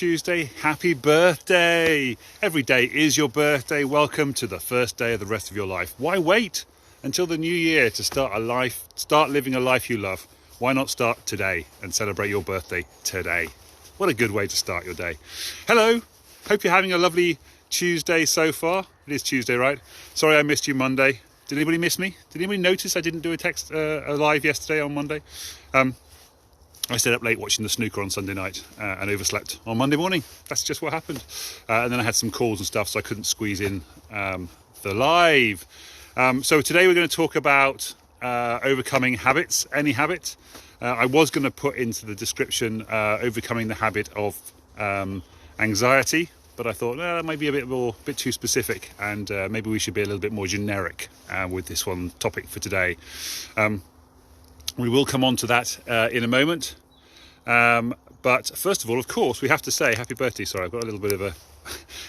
Tuesday. Happy birthday! Every day is your birthday. Welcome to the first day of the rest of your life. Why wait until the new year to start living a life you love? Why not start today and celebrate your birthday today? What a good way to start your day. Hello, hope you're having a lovely Tuesday so far. It is Tuesday, right? Sorry I missed you Monday. Did anybody miss me? Did anybody notice I didn't do a live yesterday on Monday? I stayed up late watching the snooker on Sunday night and overslept on Monday morning. That's just what happened. And then I had some calls and stuff, so I couldn't squeeze in the live. So today we're going to talk about overcoming habits, any habit. I was going to put into the description overcoming the habit of anxiety, but I thought that might be a bit too specific, and maybe we should be a little bit more generic with this one topic for today. We will come on to that in a moment. But first of all, of course, we have to say happy birthday. Sorry, I've got a little bit of a...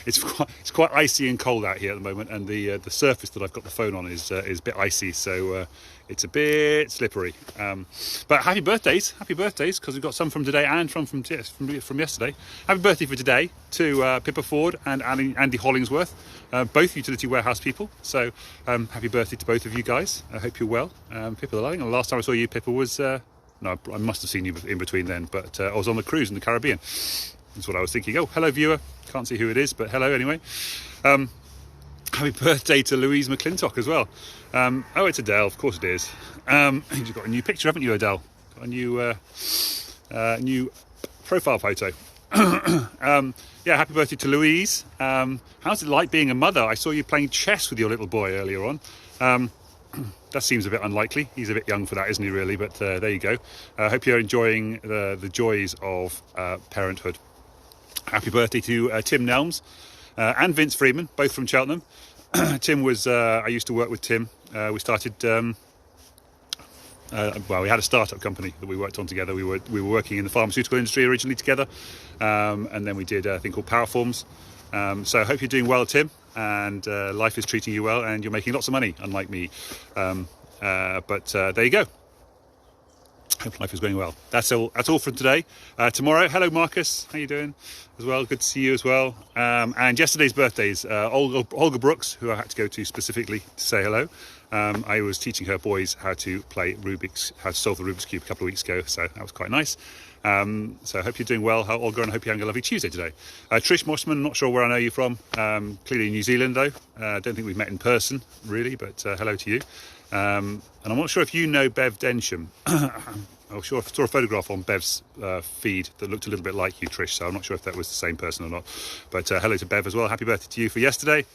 It's quite icy and cold out here at the moment, and the surface that I've got the phone on is a bit icy, so it's a bit slippery. But happy birthdays, because we've got some from today and from yesterday. Happy birthday for today to Pippa Ford and Andy Hollingsworth, both utility warehouse people. So happy birthday to both of you guys. I hope you're well. Pippa, I think the last time I saw you, Pippa, was... no, I must have seen you in between then, but I was on the cruise in the Caribbean. That's what I was thinking. Oh, hello, viewer. Can't see who it is, but hello anyway. Happy birthday to Louise McClintock as well. Oh, it's Adele. Of course it is. You've got a new picture, haven't you, Adele? Got a new profile photo. Yeah, happy birthday to Louise. How's it like being a mother? I saw you playing chess with your little boy earlier on. That seems a bit unlikely. He's a bit young for that, isn't he, really? But there you go. I hope you're enjoying the joys of parenthood. Happy birthday to Tim Nelms and Vince Freeman, both from Cheltenham. Tim was... I used to work with Tim. We started... we had a startup company that we worked on together. We were working in the pharmaceutical industry originally together. And then we did a thing called Powerforms. So I hope you're doing well, Tim. And life is treating you well, and you're making lots of money, unlike me. But there you go. Hope life is going well. That's all for today. Tomorrow, hello Marcus, how you doing as well? Good to see you as well. And yesterday's birthdays, Olga Brooks, who I had to go to specifically to say hello. I was teaching her boys how to solve the Rubik's Cube a couple of weeks ago, so that was quite nice. So I hope you're doing well, Olga, and I hope you're having a lovely Tuesday today. Trish Mossman, not sure where I know you from. Clearly New Zealand, though. I don't think we've met in person, really, but hello to you. And I'm not sure if you know Bev Densham. I'm sure I saw a photograph on Bev's feed that looked a little bit like you, Trish, so I'm not sure if that was the same person or not. But hello to Bev as well. Happy birthday to you for yesterday.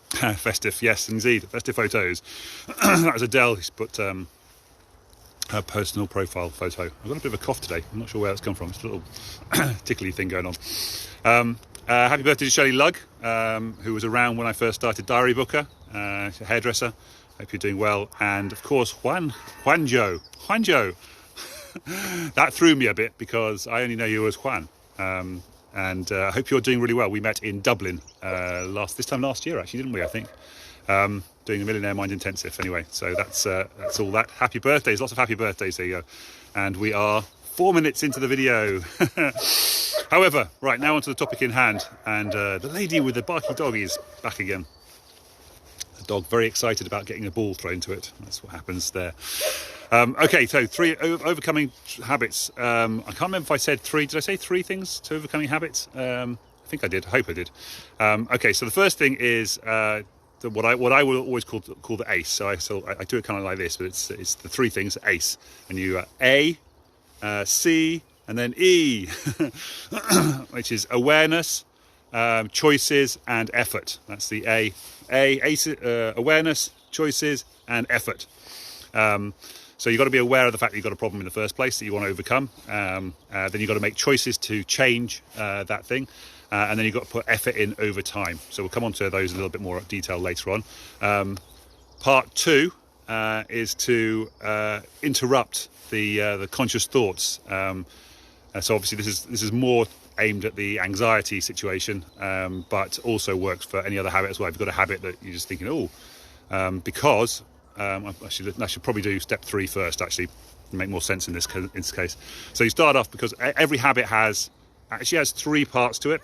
Festive, yes, indeed. Festive photos. That was Adele who's put her personal profile photo. I've got a bit of a cough today. I'm not sure where that's come from. It's a little tickly thing going on. Happy birthday to Shelley Lugg, who was around when I first started Diary Booker. She's a hairdresser. Hope you're doing well. And of course, Juanjo. That threw me a bit because I only know you as Juan. And I hope you're doing really well. We met in Dublin this time last year, actually, didn't we? I think doing a Millionaire Mind Intensive. Anyway, so that's all that. Happy birthdays, lots of happy birthdays. There you go. And we are 4 minutes into the video. However, right now onto the topic in hand. And the lady with the barky dog is back again. The dog very excited about getting a ball thrown to it. That's what happens there. Okay, so 3 overcoming habits. I can't remember if I said 3. Did I say 3 things to overcoming habits? I think I did. I hope I did. Okay, so the first thing is what I will always call the ACE. So I do it kind of like this, but it's the 3 things, ACE. And you A, C, and then E, which is awareness, choices, and effort. That's the ACE, awareness, choices, and effort. So you've got to be aware of the fact that you've got a problem in the first place that you want to overcome. Then you've got to make choices to change that thing. And then you've got to put effort in over time. So we'll come on to those in a little bit more detail later on. Part 2 is to interrupt the conscious thoughts. So obviously this is more aimed at the anxiety situation, but also works for any other habit as well. If you've got a habit that you're just thinking, because... I should probably do step 3 first, actually, to make more sense in this case. So you start off because every habit has actually has 3 parts to it.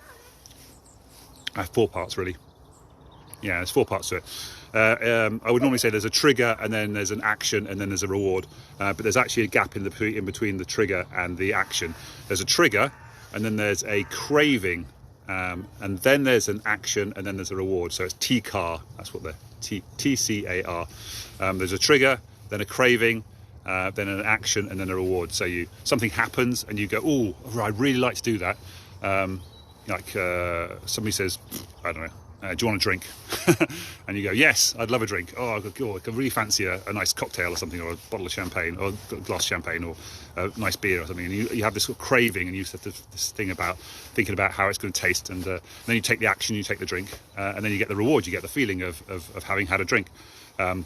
4 parts really. Yeah, there's 4 parts to it. I would normally say there's a trigger, and then there's an action, and then there's a reward. But there's actually a gap in between the trigger and the action. There's a trigger, and then there's a craving, and then there's an action, and then there's a reward. So it's TCAR. That's what the TCAR. There's a trigger, then a craving, then an action, and then a reward. So something happens, and you go, "Oh, I'd really like to do that." Somebody says, I don't know, do you want a drink? And you go, yes, I'd love a drink. I could really fancy a nice cocktail or something, or a bottle of champagne, or a glass of champagne, or a nice beer or something. And you have this sort of craving, and you have this thing about thinking about how it's going to taste. And then you take the action, you take the drink, and then you get the reward. You get the feeling of having had a drink. And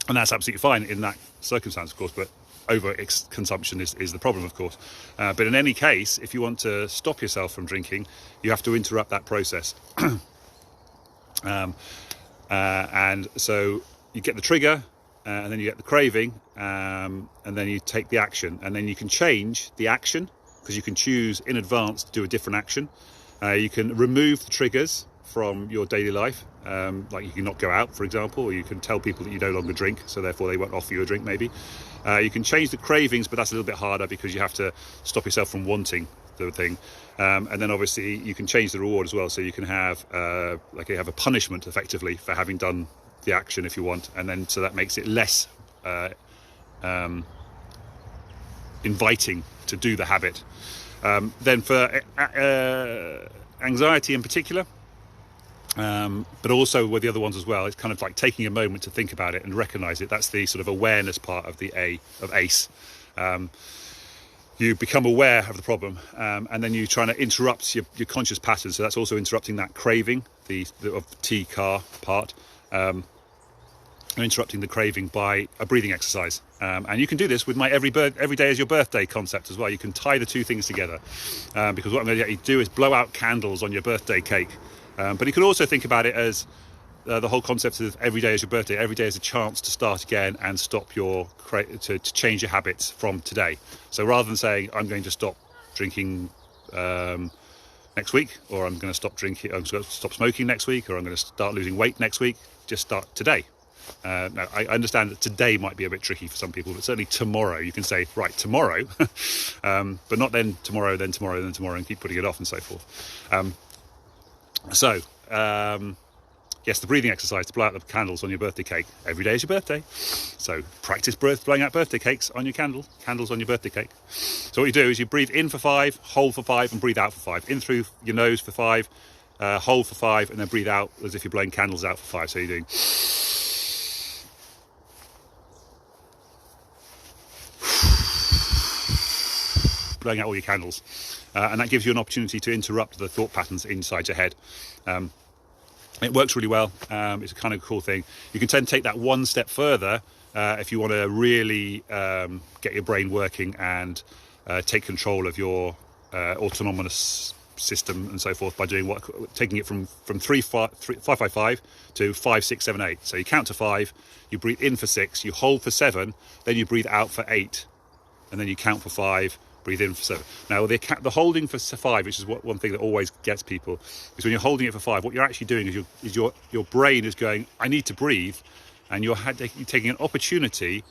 that's absolutely fine in that circumstance, of course, but over consumption is the problem, of course. But in any case, if you want to stop yourself from drinking, you have to interrupt that process. And so you get the trigger, and then you get the craving, and then you take the action, and then you can change the action, because you can choose in advance to do a different action. You can remove the triggers from your daily life, like you can not go out, for example, or you can tell people that you no longer drink, so therefore they won't offer you a drink maybe. You can change the cravings, but that's a little bit harder because you have to stop yourself from wanting the thing. And then obviously you can change the reward as well, so you can have you have a punishment effectively for having done the action if you want, and then so that makes it less inviting to do the habit. Then for anxiety in particular, but also with the other ones as well, it's kind of like taking a moment to think about it and recognize it. That's the sort of awareness part of the ACE. You become aware of the problem, and then you're trying to interrupt your conscious pattern. So that's also interrupting that craving, the TCAR part, and interrupting the craving by a breathing exercise. And you can do this with my every day is your birthday concept as well. You can tie the two things together, because what I'm going to get you to do is blow out candles on your birthday cake. But you can also think about it as the whole concept of every day is your birthday. Every day is a chance to start again and stop to change your habits from today. So rather than saying I'm going to stop drinking next week, or I'm going to stop drinking, I'm going to stop smoking next week, or I'm going to start losing weight next week, just start today. Now, I understand that today might be a bit tricky for some people, but certainly tomorrow you can say, right, tomorrow, but not then tomorrow, then tomorrow, then tomorrow, and keep putting it off and so forth. Yes, the breathing exercise to blow out the candles on your birthday cake. Every day is your birthday. So practice blowing out birthday cakes on your candles on your birthday cake. So what you do is you breathe in for 5, hold for 5, and breathe out for 5. In through your nose for 5, hold for 5, and then breathe out as if you're blowing candles out for 5. So you're doing... blowing out all your candles. And that gives you an opportunity to interrupt the thought patterns inside your head. It works really well. It's a kind of cool thing. You can then take that one step further if you want to really get your brain working and take control of your autonomous system and so forth by taking it from 5, 5, 5 to 5, 6, 7, 8. So you count to 5, you breathe in for 6, you hold for 7, then you breathe out for 8, and then you count for 5. Breathe in for 7. Now, the holding for 5, which is one thing that always gets people, is when you're holding it for 5, what you're actually doing is your brain is going, I need to breathe, and you're taking an opportunity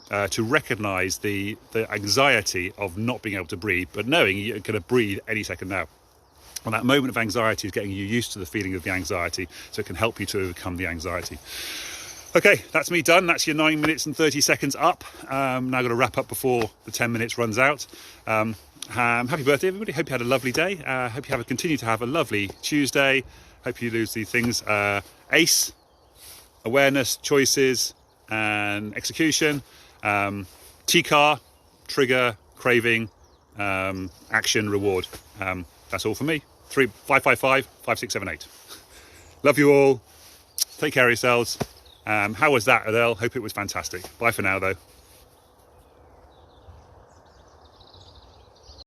to recognise the anxiety of not being able to breathe, but knowing you're going to breathe any second now. And that moment of anxiety is getting you used to the feeling of the anxiety, so it can help you to overcome the anxiety. Okay, that's me done. That's your 9 minutes and 30 seconds up. Now I've got to wrap up before the 10 minutes runs out. Happy birthday, everybody. Hope you had a lovely day. Hope you continue to have a lovely Tuesday. Hope you lose these things. ACE, awareness, choices, and execution. TCAR, trigger, craving, action, reward. That's all for me. 5, 5, 5, 5, 6, 7, 8. Love you all. Take care of yourselves. How was that, Adele? Hope it was fantastic. Bye for now, though.